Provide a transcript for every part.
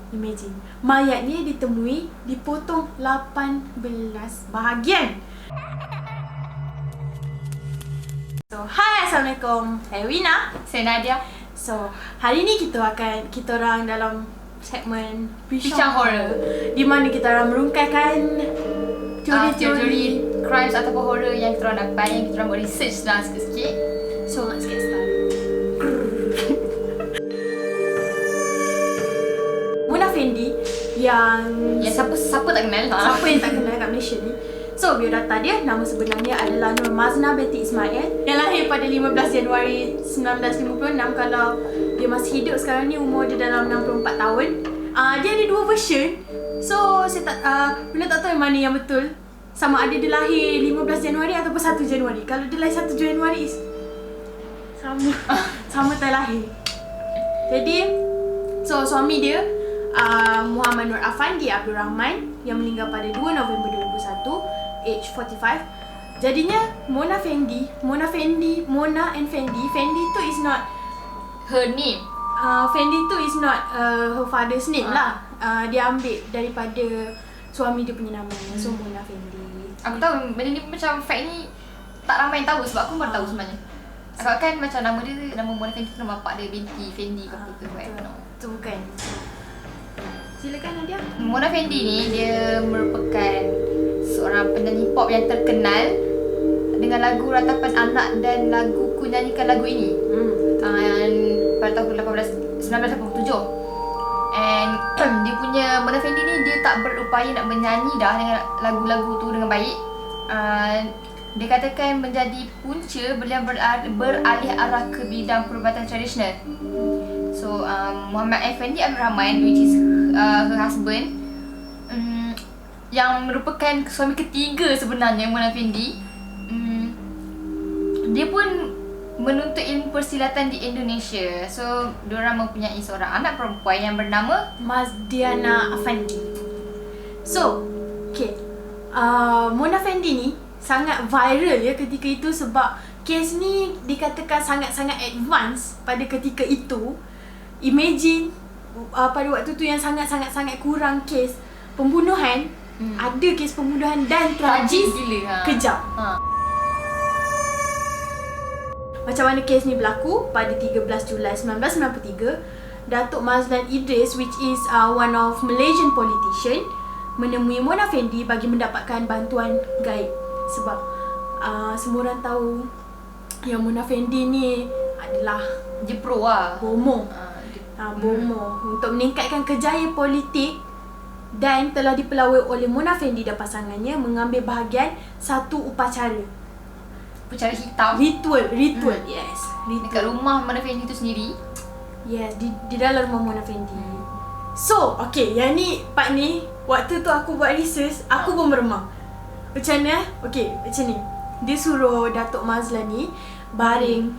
Imagine, mayat ni ditemui dipotong 18 bahagian. So, hai, Assalamualaikum. Saya Wina. Saya Nadia. So, hari ni kita orang dalam segmen Bincang Horror, di mana kita orang merungkaikan teori-teori crimes ataupun horror yang kita orang dapat, yang kita orang buat research lah sikit-sikit. So, let's get started. Mona Fendi yang siapa tak kenal? Siapa yang tak kenal kat Malaysia ni? So, biodata dia, nama sebenarnya adalah Nur Mazna binti Ismail, yang lahir pada 15 Januari 1956. Kalau dia masih hidup sekarang ni, umur dia dalam 64 tahun. Dia ada dua version. So, saya tak tahu yang mana yang betul. Sama ada dia lahir 15 Januari ataupun 1 Januari. Kalau dia lahir 1 Januari, sama tak lahir. Jadi, so suami dia Muhammad Nur Afandi Abdul Rahman, yang meninggal pada 2 November 2001, age 45. Jadinya Mona and Fendi. Fendi tu is not her name. Fendi tu is not her father's name lah. Dia ambil daripada suami dia punya nama. So Mona Fendi. Aku tahu benda ni macam fact ni tak ramai yang tahu, sebab aku baru tahu sebenarnya. Aku kan macam nama dia, nama Mona Fendi tu nama bapak dia, binti Fendi ke apa ke. Tu bukan. Silakan Nadia. Mona Fendi ni dia merupakan seorang penyanyi pop yang terkenal dengan lagu Ratapan Anak dan lagu Ku Nyanyikan Lagu Ini pada tahun 1987. And dia punya Mona Fendi ni, dia tak berupaya nak menyanyi dah dengan lagu-lagu tu dengan baik. Dia katakan menjadi punca beliau beralih arah ke bidang perubatan tradisional. So Muhammad Effendi Abdul Rahman, which is her husband, yang merupakan suami ketiga sebenarnya Mona Fendi, dia pun menuntut ilmu persilatan di Indonesia. So diorang mempunyai seorang anak perempuan yang bernama Mazdiana Afandi. So, okay, Mona Fendi ni sangat viral ya ketika itu, sebab kes ni dikatakan sangat-sangat advance pada ketika itu. Imagine pada waktu tu yang sangat-sangat kurang kes pembunuhan. Ada kes pembunuhan dan tragis gila, kejam. Macam mana kes ni berlaku? Pada 13 Julai 1993, Datuk Mazlan Idris, which is one of Malaysian politician, menemui Mona Fendi bagi mendapatkan bantuan gaib. Sebab semua orang tahu yang Mona Fendi ni adalah dia pro lah, bomo. Bomo untuk meningkatkan kejayaan politik, dan telah dipelawai oleh Mona Fendi dan pasangannya mengambil bahagian satu upacara hitam, ritual. Yes, dekat rumah Mona Fendi tu sendiri. Yes, di dalam rumah Mona Fendi. So, okay, yang ni part ni, waktu tu aku buat research, aku pun meremang. Macam mana? Okay, macam ni. Dia suruh Datuk Mazlan ni baring,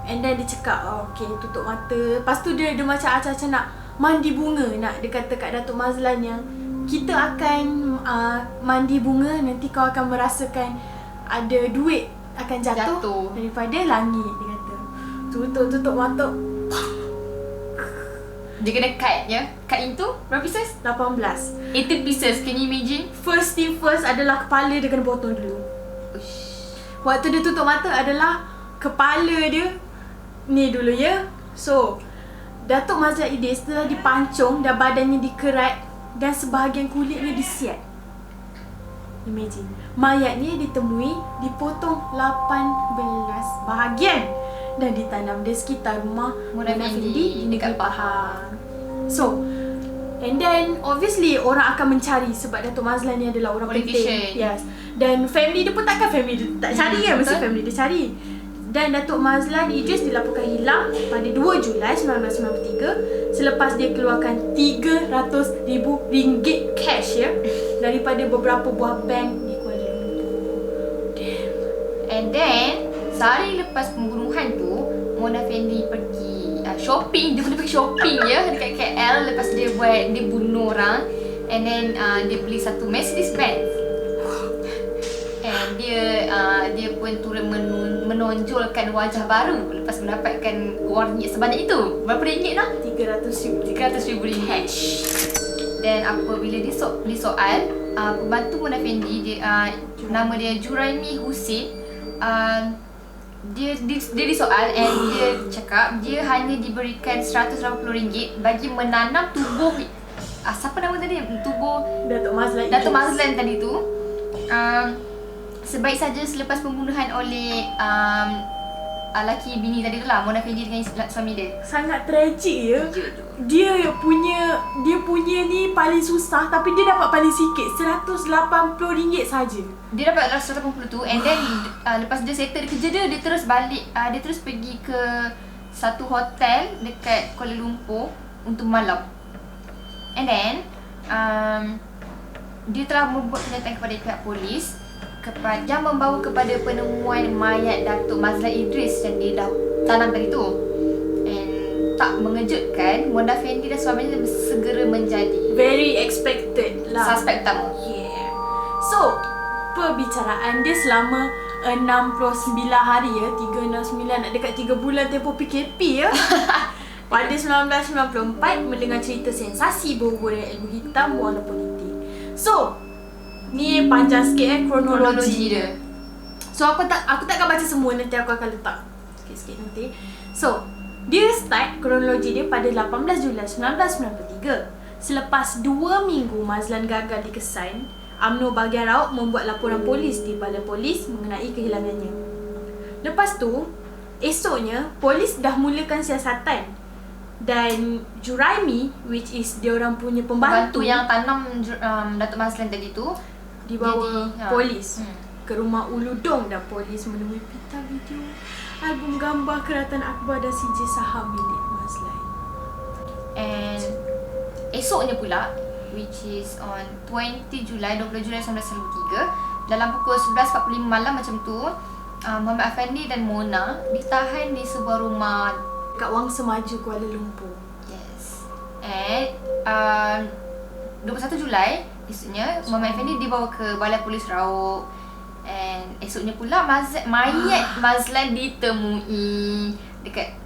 and then dia cakap, okay, tutup mata. Lepas tu dia macam acah-acah nak mandi bunga. Nak dia kata kat Datuk Mazlan yang kita akan mandi bunga, nanti kau akan merasakan ada duit akan jatuh daripada langit, dia kata. Tutup mata. Dia kena cut ya. Cut into berapa pieces? 18 pieces. Can you imagine? First thing first adalah kepala dia kena potong dulu. Waktu dia tutup mata adalah kepala dia ni dulu ya. So Datuk Mazlan Idris telah dipancung dan badannya dikerat dan sebahagian kulitnya disiat. Imagine, mayat ni ditemui dipotong 18 bahagian dan ditanam di sekitar rumah Mona Fendi di negeri Pahang. So, and then obviously orang akan mencari sebab Datuk Mazlan ni adalah orang penting. Yes. Dan family dia pun takkan family dia tak cari kan, mesti family dia cari. Dan Datuk Mazlan Idris dilaporkan hilang pada 2 Julai 1993 selepas dia keluarkan RM300,000 cash ya daripada beberapa buah bank di Kuala Lumpur. Damn. And then sehari lepas pembunuhan tu, Mona Fendi pergi shopping. Dia pergi shopping ya dekat KL. Lepas dia bunuh orang, and then dia beli satu Mercedes Benz. And dia pun turut menonjolkan wajah baru lepas mendapatkan wang ringgit sebanyak itu. Berapa ringgit lah? RM300,000 cash. Dan apabila disoal, pembantu Mona Fendi, nama dia Juraimi Husin, dia disoal and dia cakap dia hanya diberikan RM180 bagi menanam tubuh siapa nama tadi? Tubuh Datuk Mazlan tadi tu. Sebaik saja selepas pembunuhan oleh laki bini tadi tu lah, Mona Fendi dengan suami dia. Sangat tragik ya. Dia punya ni paling susah tapi dia dapat paling sikit, RM180 saja. Dia dapat RM180 tu and then lepas dia settle kerja dia terus balik, dia terus pergi ke satu hotel dekat Kuala Lumpur untuk malam. And then dia telah membuat kenyataan kepada pihak polis yang membawa kepada penemuan mayat Datuk Mazlan Idris yang dia dah tanam tadi tu. And tak mengejutkan, Mona Fendi dan suaminya segera menjadi very expected lah suspek utama. Yeah. So, perbicaraan dia selama 69 hari ya, 369 nak dekat 3 bulan tempoh PKP ya. Pada 1994 mendengar cerita sensasi berhubung dengan ilmu hitam warna politik. So, ni panjang sikit kronologi dia. So aku tak akan baca semua, nanti aku akan letak sikit-sikit nanti. So, dia start kronologi dia pada 18 Julai 1993. Selepas 2 minggu Mazlan gagal dikesan, UMNO bahagian Raub membuat laporan polis di balai polis mengenai kehilangannya. Lepas tu, esoknya polis dah mulakan siasatan. Dan Juraimi, which is dia orang punya pembantu yang tanam Datuk Mazlan tadi tu, dibawa polis ke rumah Uludong dan polis menemui pita video album gambar Kerajaan Akbar dan sijil saham milik Mazlan. And esoknya pula, which is on 20 Julai 1993, dalam pukul 11.45 malam macam tu, Muhammad Afandi dan Mona ditahan di sebuah rumah kat Wangsa Maju, Kuala Lumpur. Yes. And 21 Julai esoknya Muhammad Afandi dibawa ke Balai Polis Raub. And esoknya pula mayat Mazlan ditemui dekat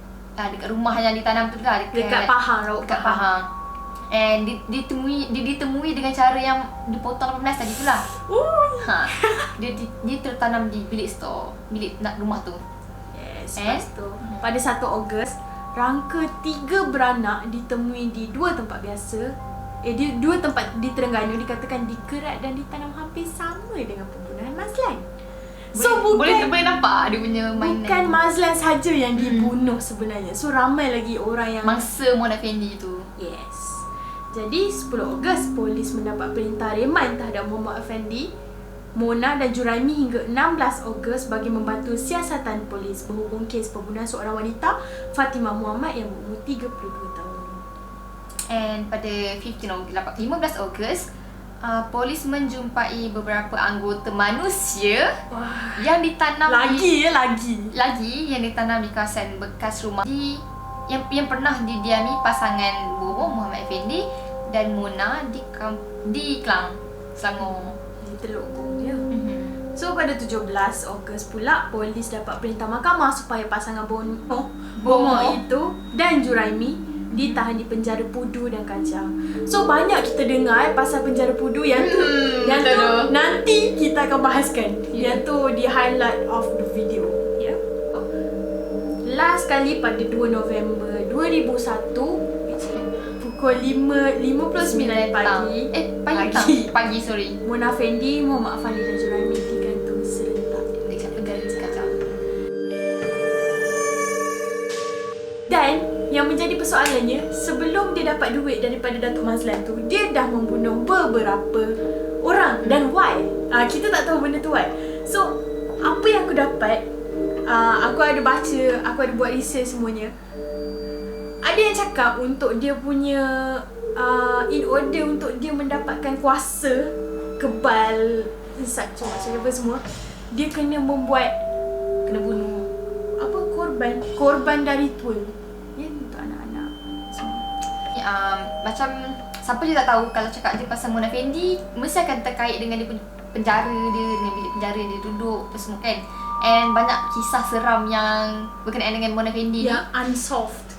rumah yang ditanam tu lah, dekat Pahang, Raub dekat Pahang. And ditemui dengan cara yang dipotong 18 tadi tu lah. Dia tertanam di bilik store, bilik rumah tu. Lepas tu, pada 1 Ogos, rangka 3 beranak ditemui di 2 tempat biasa. Di 2 tempat di Terengganu dikatakan dikerat dan ditanam hampir sama dengan pembunuhan Mazlan. So boleh nampak dia punya mainan. Bukan Mazlan saja yang dibunuh sebenarnya. So ramai lagi orang yang mangsa Mona Fendi tu. Yes. Jadi 10 Ogos polis mendapat perintah reman terhadap Muhammad Afandi, Mona dan Juraimi hingga 16 Ogos bagi membantu siasatan polis berhubung kes pembunuhan seorang wanita, Fatimah Muhammad, yang berumur 32 tahun. And pada 15 Ogos, polis menjumpai beberapa anggota manusia yang ditanam lagi yang ditanam di kawasan bekas rumah yang pernah didiami pasangan bohong Muhammad Afandi dan Mona di Klang, Selangor. Teluk Bong dia. So pada 17 Ogos pula polis dapat perintah mahkamah supaya pasangan Bomo itu dan Juraimi ditahan di penjara Pudu dan Kajang. So banyak kita dengar pasal penjara Pudu yang tu nanti kita akan bahaskan. Yang tu di highlight of the video, ya. Yeah? Last kali pada 2 November 2001 pukul 5.59 pagi sorry. Mona Fendi, Muhammad Afandi dan Juraimi digantung serentak dekat penjara Kajang. Dan yang menjadi persoalannya, sebelum dia dapat duit daripada Datuk Mazlan tu, dia dah membunuh beberapa orang. Dan why? Kita tak tahu benda tu why. So, apa yang aku dapat, aku ada baca, aku ada buat research semuanya. Ada yang cakap untuk dia punya in order untuk dia mendapatkan kuasa kebal macam apa semua, dia kena bunuh korban dari tua. Ya, untuk anak-anak semua. Macam siapa je tak tahu kalau cakap dia pasal Mona Fendi, mesti akan terkait dengan dia punya penjara dia, dengan bilik penjara dia duduk apa semua kan. And banyak kisah seram yang berkenaan dengan Mona Fendi Yang unsolved.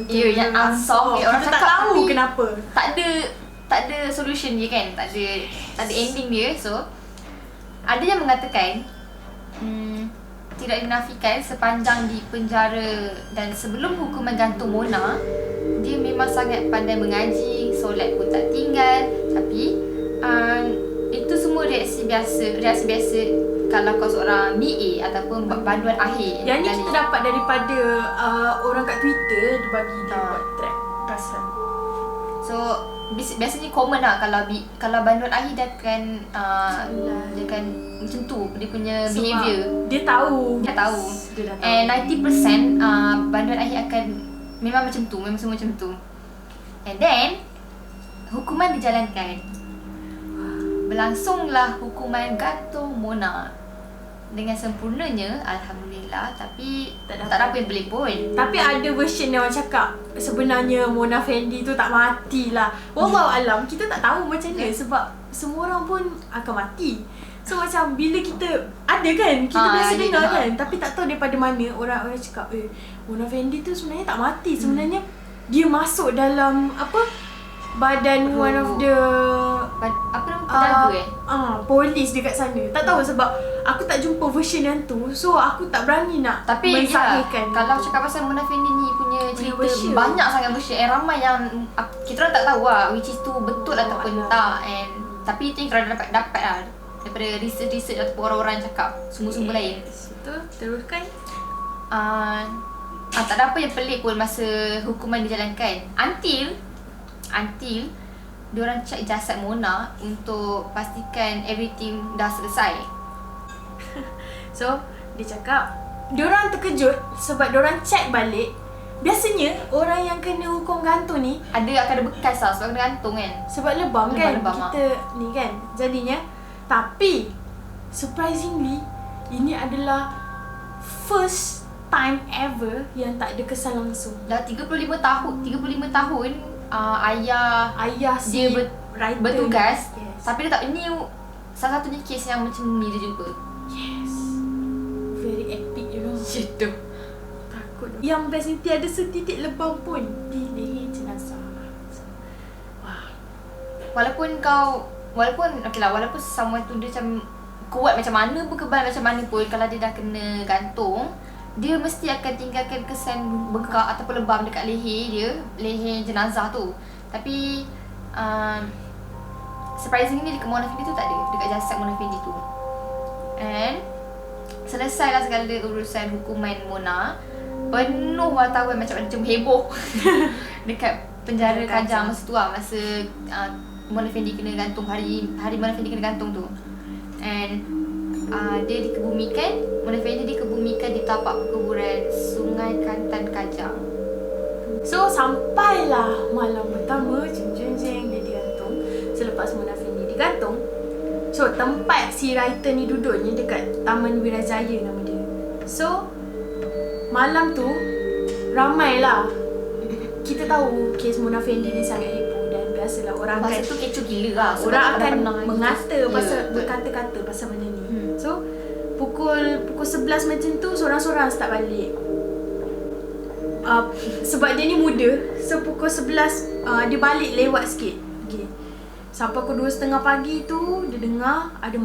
Ya, yang unsolved. Kita Orang tak cakap tahu tapi kenapa. Tak ada solution dia kan. Tak ada ending dia. So ada yang mengatakan tidak dinafikan sepanjang di penjara dan sebelum hukuman gantung Mona, dia memang sangat pandai mengaji, solat pun tak tinggal. Tapi itu semua reaksi biasa kalau kau seorang BA ataupun banduan akhir. Yang ni kita dapat daripada orang kat Twitter, dia bagi dia buat track pasal. So biasanya common lah kalau banduan akhir dia akan macam tu dia punya behaviour. Dia tahu. Dia tahu. Dia dah tahu. And 90% banduan akhir akan memang macam tu, memang semua macam tu. And then hukuman dijalankan. Berlangsunglah hukuman gantung Mona dengan sempurnanya, alhamdulillah. Tapi tak ada apa yang pelik pun. Tapi ada version yang orang cakap sebenarnya Mona Fendi tu tak mati lah. Wallahualam, kita tak tahu macam mana sebab semua orang pun akan mati. So macam bila kita ada kan, kita biasa dengar kan, tapi tak tahu daripada mana orang cakap Mona Fendi tu sebenarnya tak mati. Sebenarnya dia masuk dalam badan one of the apa nama penjaga polis dekat sana. Tak tahu sebab aku tak jumpa version yang tu. So aku tak berani nak mensahihkan. Kalau cakap pasal Mona Fendi ni punya cerita version. banyak sangat version. Ramai yang kita orang tak tahu lah which is tu betul ataupun tak. And tapi itu yang kita dapat lah daripada research ataupun orang-orang cakap sumber-sumber lain. Itu teruskan. Tak ada apa yang pelik pun masa hukuman dijalankan. Until diorang check jasad Mona untuk pastikan everything dah selesai. So dia cakap diorang terkejut sebab diorang check balik. Biasanya orang yang kena hukum gantung ni akan ada bekas lah sebab kena gantung kan. Sebab lebam kan lebam, kita ni kan. Jadinya tapi surprisingly ini adalah first time ever yang tak ada kesan langsung. Dah 35 tahun ayah si dia writer bertugas. Yes. Tapi dia tak, ni salah satunya kes yang macam ni dia jumpa. Yes. Very epic, you know. Gitu. Takut. Yang best nanti ada setitik lebam pun di leher jenazah. Wah. Walaupun someone tu dia macam kuat macam mana pun, kebal macam mana pun, kalau dia dah kena gantung, dia mesti akan tinggalkan kesan bengkak ataupun lebam dekat leher jenazah tu. Tapi surprisingly dekat Mona Fendi tu tak ada, dekat jasad Mona Fendi tu. And selesailah segala urusan hukuman Mona. Penuh wartawan macam heboh dekat penjara Kajang masa tu lah, masa Mona Fendi kena gantung, hari Mona Fendi kena gantung tu. And dia Mona Fendi dikebumikan di tapak perkuburan Sungai Kantan Kajang. So sampailah malam pertama jeng dia digantung. Selepas Mona Fendi digantung, so tempat si writer ni duduk ni dekat Taman Wirajaya nama dia. So malam tu ramailah. Kita tahu kes Mona Fendi ni sangat heboh dan biasalah orang masa tu kecoh gila lah. Orang akan mengata pasal berkata-kata pasal benda ni. So pukul 11 macam tu seorang-seorang start balik. Sebab dia ni muda, so pukul 11 dia balik lewat sikit. Okay. Sampai pukul 2.30 pagi tu dia dengar ada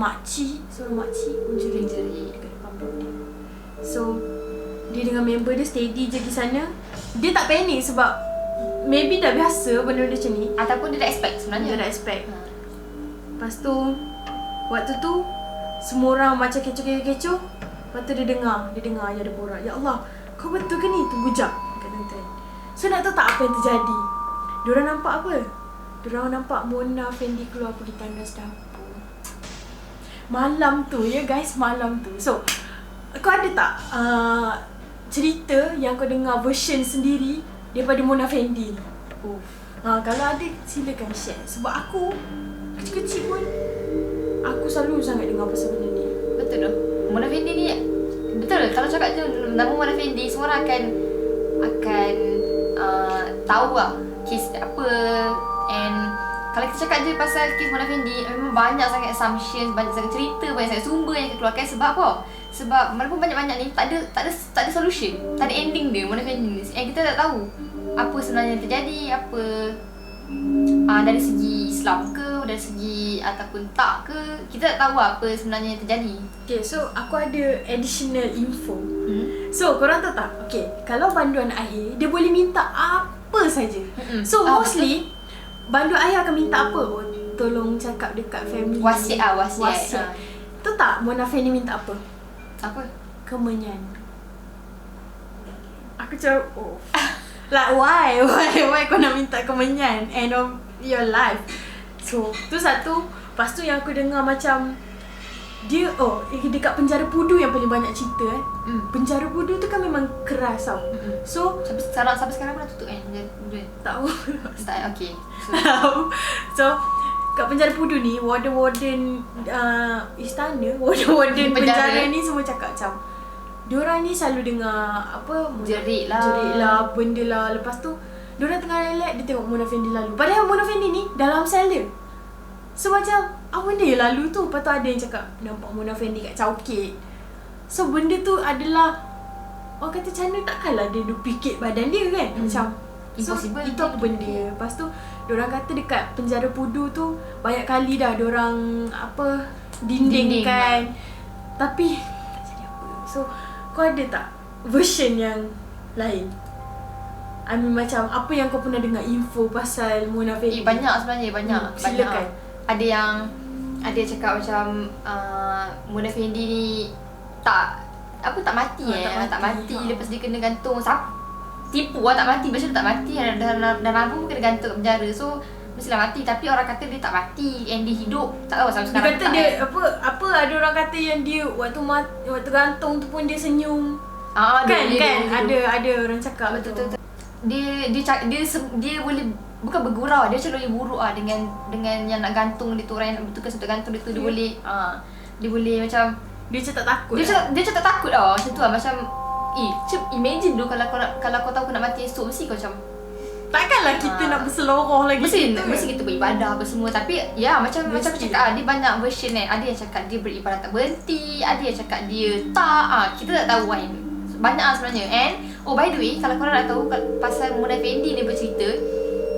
seorang makcik menjerit dekat depan blok dia. So dia dengan member dia steady je di sana. Dia tak panik sebab maybe dah biasa benda macam ni, ataupun dia dah expect sebenarnya. Dia dah expect. Lepas tu waktu tu semua orang macam kecoh. Lepas tu dia dengar ayah dia borak. Ya Allah, kau betul ke ni? Tunggu jap, kata. So nak tahu tak apa yang terjadi? Diorang nampak apa? Diorang nampak Mona Fendi keluar pergi tandas dapur. Malam tu ya guys, malam tu. So kau ada tak cerita yang kau dengar version sendiri daripada Mona Fendi? Kalau ada silakan share. Sebab aku kecil-kecil pun aku selalu sangat dengar pasal benda ni. Betul tu. Mona Fendi ni betul. Kalau cakap je nama Mona Fendi, semua orang akan tahu lah kes apa. And kalau kita cakap je pasal kes Mona Fendi, memang banyak sangat assumptions, banyak sangat cerita, banyak sangat sumber yang kita keluarkan. Sebab apa? Sebab walaupun banyak-banyak ni tak ada solution, tak ada ending dia Mona Fendi ni. Kita tak tahu apa sebenarnya yang terjadi, apa dari segi Islam ke, dari segi ataupun tak ke, kita tak tahu apa sebenarnya yang terjadi. Okay, so aku ada additional info. So korang tahu tak? Okay, kalau banduan akhir dia boleh minta apa saja. So mostly banduan akhir akan minta apa? Oh, tolong cakap dekat family. Wasiat. Tahu tak Mona Fendi minta apa? Apa? Kemenyan. Aku cakap, oh. Like why kau nak minta kemenyan end of your life? So tu satu. Lepas tu yang aku dengar macam dia dekat penjara Pudu yang paling banyak cerita Penjara Pudu tu kan memang keras tau. So sampai sekarang pun dah tutup kan? tahu Tak, okay. So kat penjara Pudu ni warden istana, warden penjara ni semua cakap macam diorang ni selalu dengar apa jerit lah, benda lah. Lepas tu diorang tengah relax, dia tengok Mona Fendi lalu. Padahal Mona Fendi ni dalam sel dia. So macam apa benda yang lalu tu? Lepas tu ada yang cakap nampak Mona Fendi kat Chowkit. So benda tu adalah orang kata macam mana takkanlah dia duplicate badan dia kan. Macam impossible. So itu apa benda. Lepas tu diorang kata dekat penjara Pudu tu banyak kali dah diorang apa dindingkan. Tapi tak jadi apa. So kau ada tak version yang lain? I mean macam apa yang kau pernah dengar info pasal Mona Fendi? Banyak sebenarnya, banyak. Silakan. Ada yang cakap macam Mona Fendi ni tak mati. Tak mati. Lepas dia kena gantung tipu tak mati. Biasa dia tak mati dan lama pun kena gantung kat penjara. So mestilah mati, tapi orang kata dia tak mati and dia hidup. Tak tahu sampai sekarang. Dia kata dia apa ada orang kata yang dia waktu gantung tu pun dia senyum. Kan ada orang cakap betul. Dia boleh bukan bergurau, dia macam boleh buruk dengan yang nak gantung dia tu, orang yang nak betulkan satu gantung dia tu. Dia boleh macam dia macam tak takut. Dia macam tak takut tau. Macam tu lah, macam imagine tu kalau kau tahu kau nak mati esok, mesti kau macam takkanlah kita nak berseloroh lagi. Mesti kita beribadah apa semua. Tapi ya macam aku cakap, dia banyak version kan. Ada yang cakap dia beribadah tak berhenti, ada yang cakap dia tak. Kita tak tahu kan. Banyak lah sebenarnya. And by the way, kalau korang nak tahu pasal Mona Fendi ni bercerita,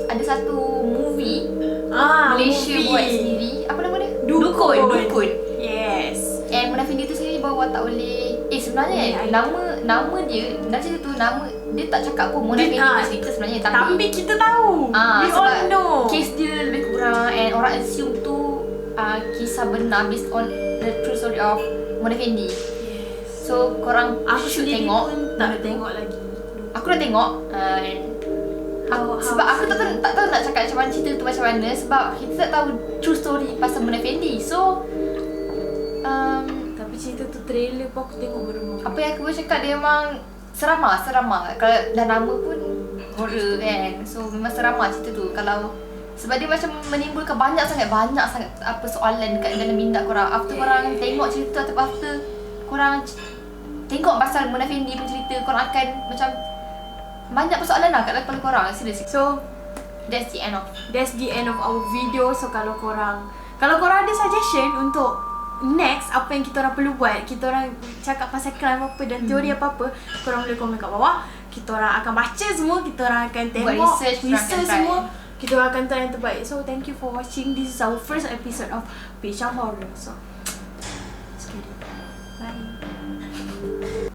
ada satu movie Malaysia buat sendiri. Apa nama dia? Dukun. Yes. And Mona Fendi tu sendiri bawa tak oleh sebenarnya nama dia dalam cerita tu, nama dia tak cakap pun Mona Fendi bercerita sebenarnya, tapi kita tahu. We all know. Kes dia lebih kurang and orang assume tu kisah benar based on the true story of Mona Fendi. So korang should tengok. Tak tengok lagi. Aku dah tengok sebab aku tak tahu nak cakap macam mana cerita tu macam mana, sebab kita tak tahu true story pasal Mona Fendi. So tapi cerita tu trailer pun aku tengok baru. Apa yang aku boleh cakap, dia memang seramah. Kalau dah nama pun horror kan. So memang seramah cerita tu. Sebab dia macam menimbulkan banyak sangat apa soalan dekat dalam minda korang. After korang tengok cerita atau after korang tengok pasal Mona Fendi pun cerita, korang akan macam banyak persoalan lah kat dalam kepala korang. Seriously. So that's the end of our video. So kalau korang ada suggestion untuk next apa yang kita orang perlu buat, kita orang cakap pasal crime apa dan teori apa-apa, korang boleh komen kat bawah. Kita orang akan baca semua, kita orang akan tengok buat research semua. Kita orang akan try yang terbaik. So thank you for watching. This is our first episode of Picture Horror. So